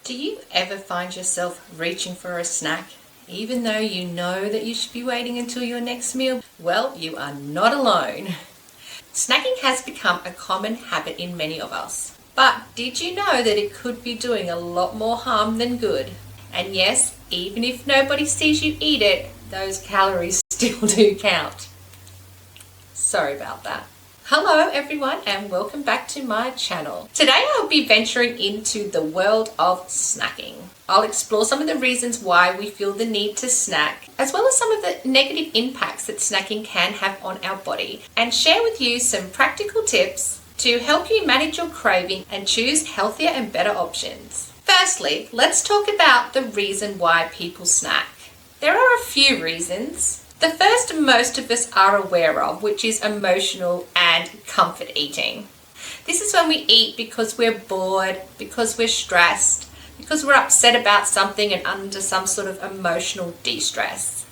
Do you ever find yourself reaching for a snack, even though you know that you should be waiting until your next meal? Well, you are not alone. Snacking has become a common habit in many of us. But did you know that it could be doing a lot more harm than good? And yes, even if nobody sees you eat it, those calories still do count. Sorry about that. Hello everyone and welcome back to my channel. Today I'll be venturing into the world of snacking. I'll explore some of the reasons why we feel the need to snack, as well as some of the negative impacts that snacking can have on our body, and share with you some practical tips to help you manage your craving and choose healthier and better options. Firstly, let's talk about the reason why people snack. There are a few reasons. The first most of us are aware of, which is emotional and comfort eating. This is when we eat because we're bored, because we're stressed, because we're upset about something and under some sort of emotional de-stress.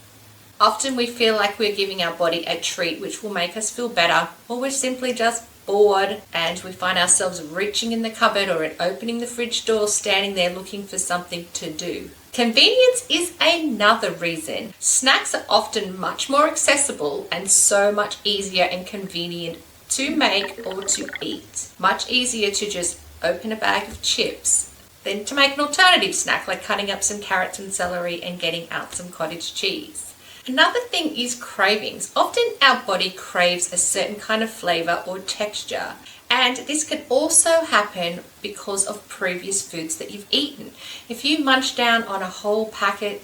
Often we feel like we're giving our body a treat which will make us feel better, or we're simply just bored and we find ourselves reaching in the cupboard or opening the fridge door, standing there looking for something to do. Convenience is another reason. Snacks are often much more accessible and so much easier and convenient to make or to eat. Much easier to just open a bag of chips than to make an alternative snack like cutting up some carrots and celery and getting out some cottage cheese. Another thing is cravings. Often our body craves a certain kind of flavor or texture. And this can also happen because of previous foods that you've eaten. If you munch down on a whole packet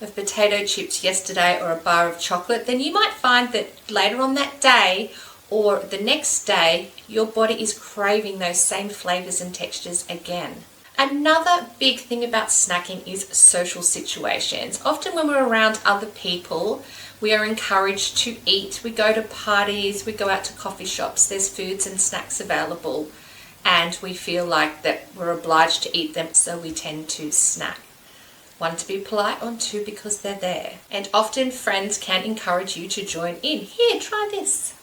of potato chips yesterday or a bar of chocolate, then you might find that later on that day or the next day, your body is craving those same flavors and textures again. Another big thing about snacking is social situations. Often when we're around other people, we are encouraged to eat. We go to parties, we go out to coffee shops, there's foods and snacks available, and we feel like that we're obliged to eat them, so we tend to snack. One, to be polite, or two, because they're there. And often friends can encourage you to join in. Here, try this.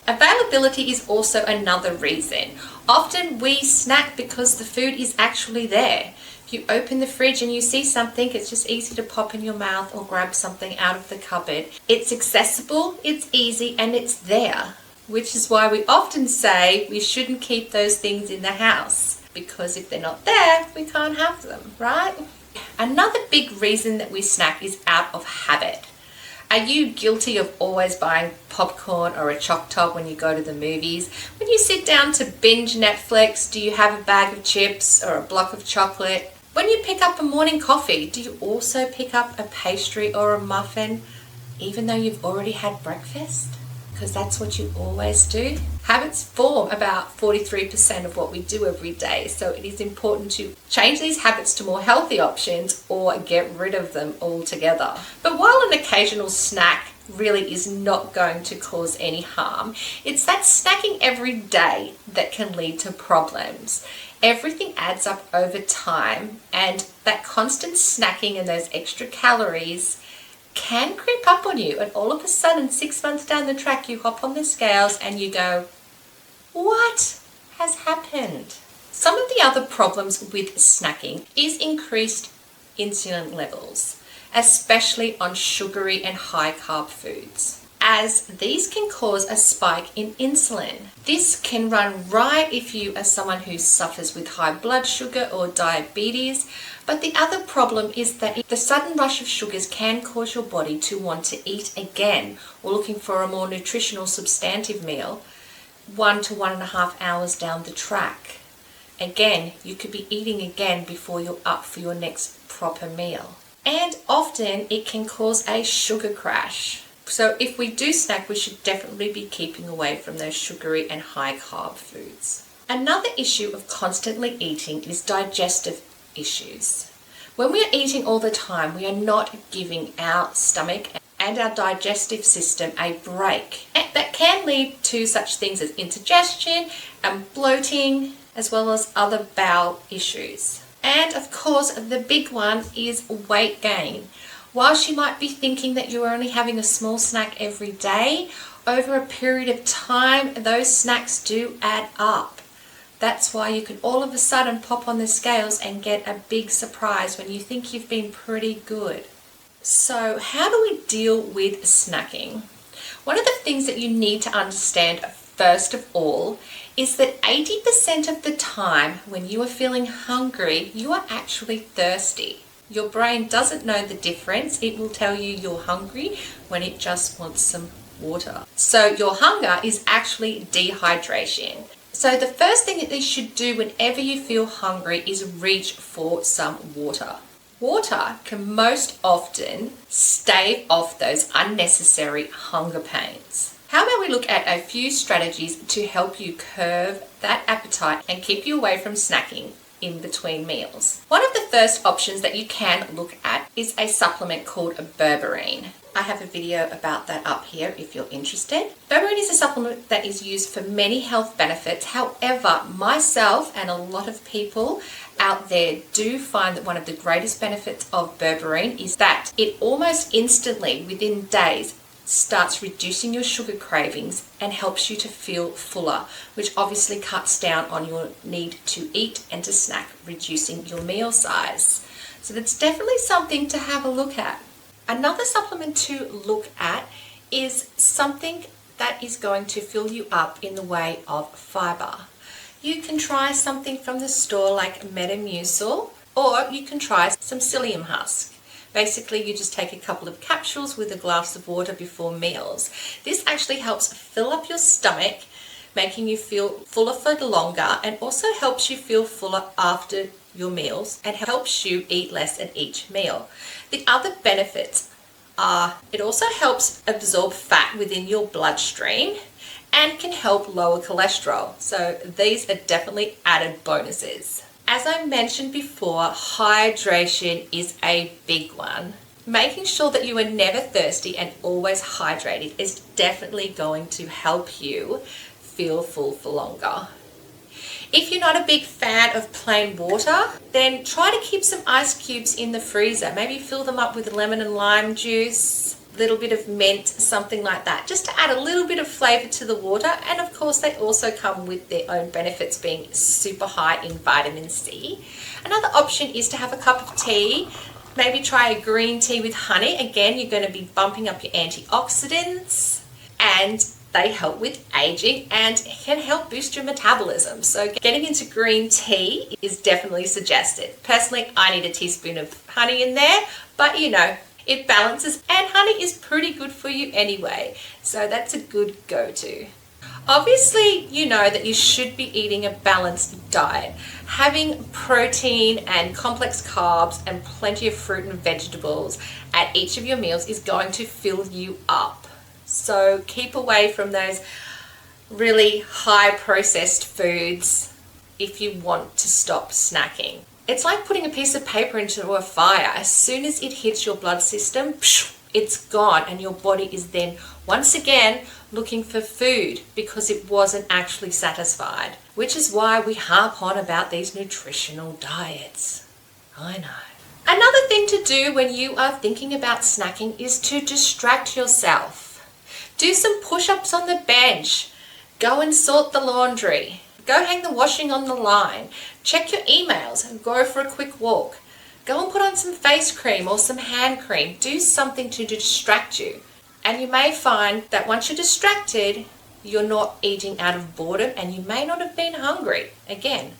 Availability is also another reason. Often we snack because the food is actually there. If you open the fridge and you see something, it's just easy to pop in your mouth or grab something out of the cupboard. It's accessible, it's easy, and it's there. Which is why we often say we shouldn't keep those things in the house, because if they're not there, we can't have them, right? Another big reason that we snack is out of habit. Are you guilty of always buying popcorn or a Choc Top when you go to the movies? When you sit down to binge Netflix, do you have a bag of chips or a block of chocolate? When you pick up a morning coffee, do you also pick up a pastry or a muffin, even though you've already had breakfast? Because that's what you always do. Habits form about 43% of what we do every day, so it is important to change these habits to more healthy options or get rid of them altogether. But while an occasional snack really is not going to cause any harm, it's that snacking every day that can lead to problems. Everything adds up over time, and that constant snacking and those extra calories can creep up on you, and all of a sudden 6 months down the track you hop on the scales and you go, what has happened? Some of the other problems with snacking is increased insulin levels, especially on sugary and high carb foods, as these can cause a spike in insulin. This can run right if you are someone who suffers with high blood sugar or diabetes. But the other problem is that the sudden rush of sugars can cause your body to want to eat again, or looking for a more nutritional, substantive meal 1 to 1.5 hours down the track. Again, you could be eating again before you're up for your next proper meal. And often it can cause a sugar crash. So if we do snack, we should definitely be keeping away from those sugary and high carb foods. Another issue of constantly eating is digestive issues. When we are eating all the time, we are not giving our stomach and our digestive system a break. And that can lead to such things as indigestion and bloating, as well as other bowel issues. And of course, the big one is weight gain. Whilst you might be thinking that you're only having a small snack every day, over a period of time, those snacks do add up. That's why you can all of a sudden pop on the scales and get a big surprise when you think you've been pretty good. So how do we deal with snacking? One of the things that you need to understand first of all is that 80% of the time when you are feeling hungry, you are actually thirsty. Your brain doesn't know the difference. It will tell you you're hungry when it just wants some water. So your hunger is actually dehydration. So the first thing that you should do whenever you feel hungry is reach for some water. Water can most often stave off those unnecessary hunger pains. How about we look at a few strategies to help you curb that appetite and keep you away from snacking in between meals? One of the first options that you can look at is a supplement called berberine. I have a video about that up here if you're interested. Berberine is a supplement that is used for many health benefits. However, myself and a lot of people out there do find that one of the greatest benefits of berberine is that it almost instantly, within days, starts reducing your sugar cravings and helps you to feel fuller, which obviously cuts down on your need to eat and to snack, reducing your meal size. So that's definitely something to have a look at. Another supplement to look at is something that is going to fill you up in the way of fiber. You can try something from the store like metamucil, or you can try some psylium husk. Basically, you just take a couple of capsules with a glass of water before meals. This actually helps fill up your stomach, making you feel fuller for longer, and also helps you feel fuller after your meals and helps you eat less at each meal. The other benefits are it also helps absorb fat within your bloodstream and can help lower cholesterol. So these are definitely added bonuses. As I mentioned before, hydration is a big one. Making sure that you are never thirsty and always hydrated is definitely going to help you feel full for longer. If you're not a big fan of plain water, then try to keep some ice cubes in the freezer. Maybe fill them up with lemon and lime juice, a little bit of mint, something like that, just to add a little bit of flavor to the water. And of course, they also come with their own benefits, being super high in vitamin C. Another option is to have a cup of tea. Maybe try a green tea with honey. Again, you're going to be bumping up your antioxidants, and they help with aging and can help boost your metabolism. So getting into green tea is definitely suggested. Personally, I need a teaspoon of honey in there, but you know, it balances, and honey is pretty good for you anyway. So that's a good go-to. Obviously, you know that you should be eating a balanced diet. Having protein and complex carbs and plenty of fruit and vegetables at each of your meals is going to fill you up. So keep away from those really high processed foods if you want to stop snacking. It's like putting a piece of paper into a fire. As soon as it hits your blood system, it's gone, and your body is then once again looking for food because it wasn't actually satisfied, which is why we harp on about these nutritional diets. I know. Another thing to do when you are thinking about snacking is to distract yourself. Do some push-ups on the bench. Go and sort the laundry. Go hang the washing on the line. Check your emails and go for a quick walk. Go and put on some face cream or some hand cream. Do something to distract you. And you may find that once you're distracted, you're not eating out of boredom and you may not have been hungry. Again,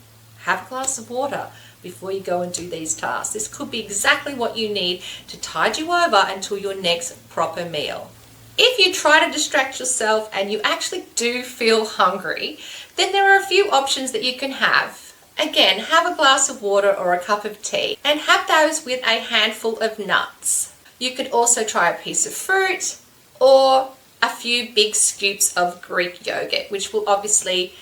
have a glass of water before you go and do these tasks. This could be exactly what you need to tide you over until your next proper meal. If you try to distract yourself and you actually do feel hungry, then there are a few options that you can have. Again, have a glass of water or a cup of tea and have those with a handful of nuts. You could also try a piece of fruit or a few big scoops of Greek yogurt, which will obviously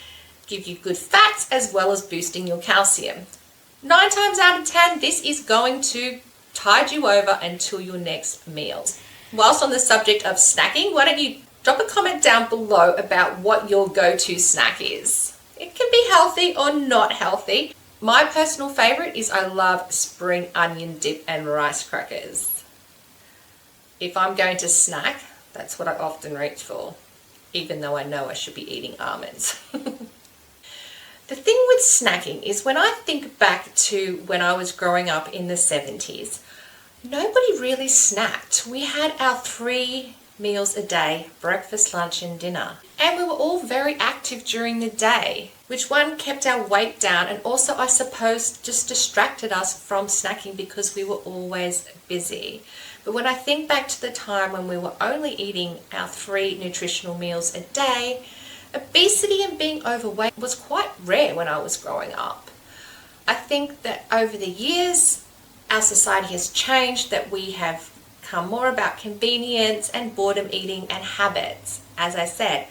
give you good fats as well as boosting your calcium. 9 times out of 10, this is going to tide you over until your next meal. Whilst on the subject of snacking, why don't you drop a comment down below about what your go-to snack is. It can be healthy or not healthy. My personal favorite is I love spring onion dip and rice crackers. If I'm going to snack, that's what I often reach for, even though I know I should be eating almonds. The thing with snacking is when I think back to when I was growing up in the 70s, nobody really snacked. We had our 3 meals a day, breakfast, lunch and dinner. And we were all very active during the day, which one kept our weight down and also I suppose just distracted us from snacking because we were always busy. But when I think back to the time when we were only eating our 3 nutritional meals a day, obesity and being overweight was quite rare when I was growing up. I think that over the years, our society has changed, that we have come more about convenience and boredom eating and habits, as I said,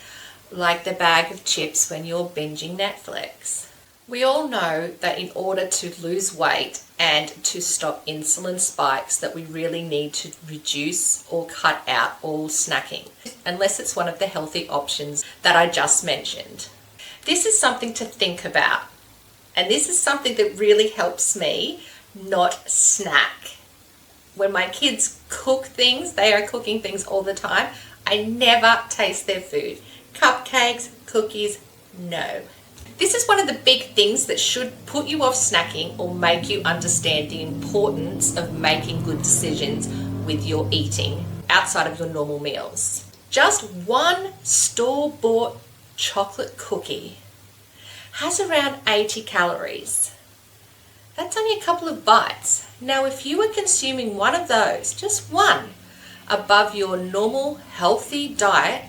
like the bag of chips when you're binging Netflix. We all know that in order to lose weight and to stop insulin spikes that we really need to reduce or cut out all snacking, unless it's one of the healthy options that I just mentioned. This is something to think about, and this is something that really helps me not snack. When my kids cook things, they are cooking things all the time, I never taste their food. Cupcakes, cookies, no. This is one of the big things that should put you off snacking or make you understand the importance of making good decisions with your eating outside of your normal meals. Just one store-bought chocolate cookie has around 80 calories. That's only a couple of bites. Now, if you were consuming one of those, just one, above your normal healthy diet,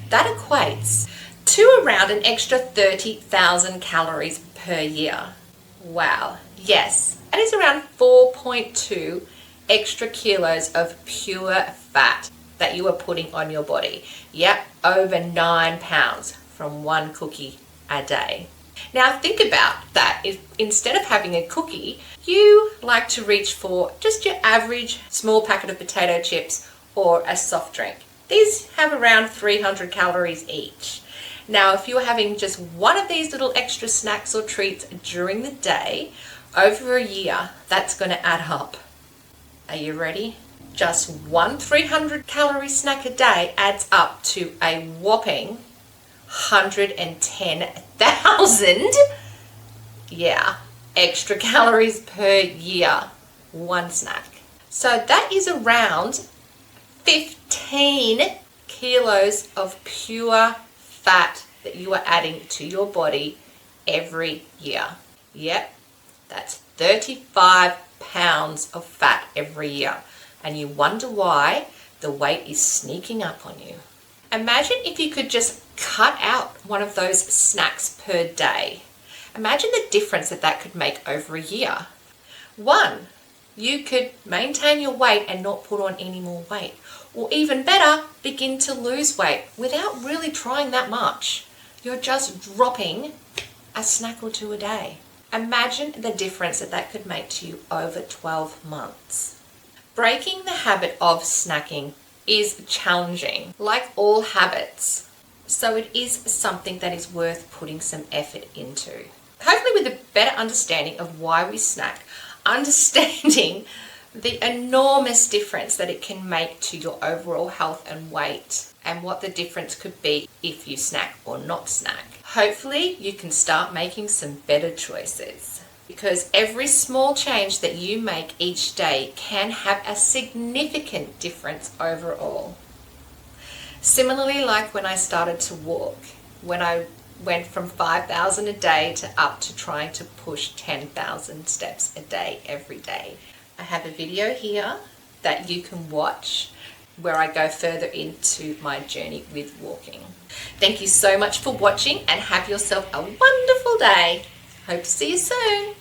that equates to around an extra 30,000 calories per year. Wow. Yes, that is around 4.2 extra kilos of pure fat that you are putting on your body. Yep, over 9 pounds from one cookie a day. Now think about that. If instead of having a cookie, you like to reach for just your average small packet of potato chips or a soft drink. These have around 300 calories each. Now, if you're having just one of these little extra snacks or treats during the day, over a year, that's going to add up. Are you ready? Just one 300 calorie snack a day adds up to a whopping 110,000, extra calories per year, one snack. So that is around 15 kilos of pure fat that you are adding to your body every year. Yep, that's 35 pounds of fat every year. And you wonder why the weight is sneaking up on you. Imagine if you could just cut out one of those snacks per day. Imagine the difference that that could make over a year. 1, you could maintain your weight and not put on any more weight. Or even better, begin to lose weight without really trying that much. You're just dropping a snack or 2 a day. Imagine the difference that that could make to you over 12 months. Breaking the habit of snacking is challenging, like all habits. So it is something that is worth putting some effort into. Hopefully with a better understanding of why we snack, understanding the enormous difference that it can make to your overall health and weight, and what the difference could be if you snack or not snack. Hopefully you can start making some better choices, because every small change that you make each day can have a significant difference overall. Similarly, like when I started to walk, when I went from 5,000 a day to up to trying to push 10,000 steps a day every day. I have a video here that you can watch where I go further into my journey with walking. Thank you so much for watching and have yourself a wonderful day. Hope to see you soon.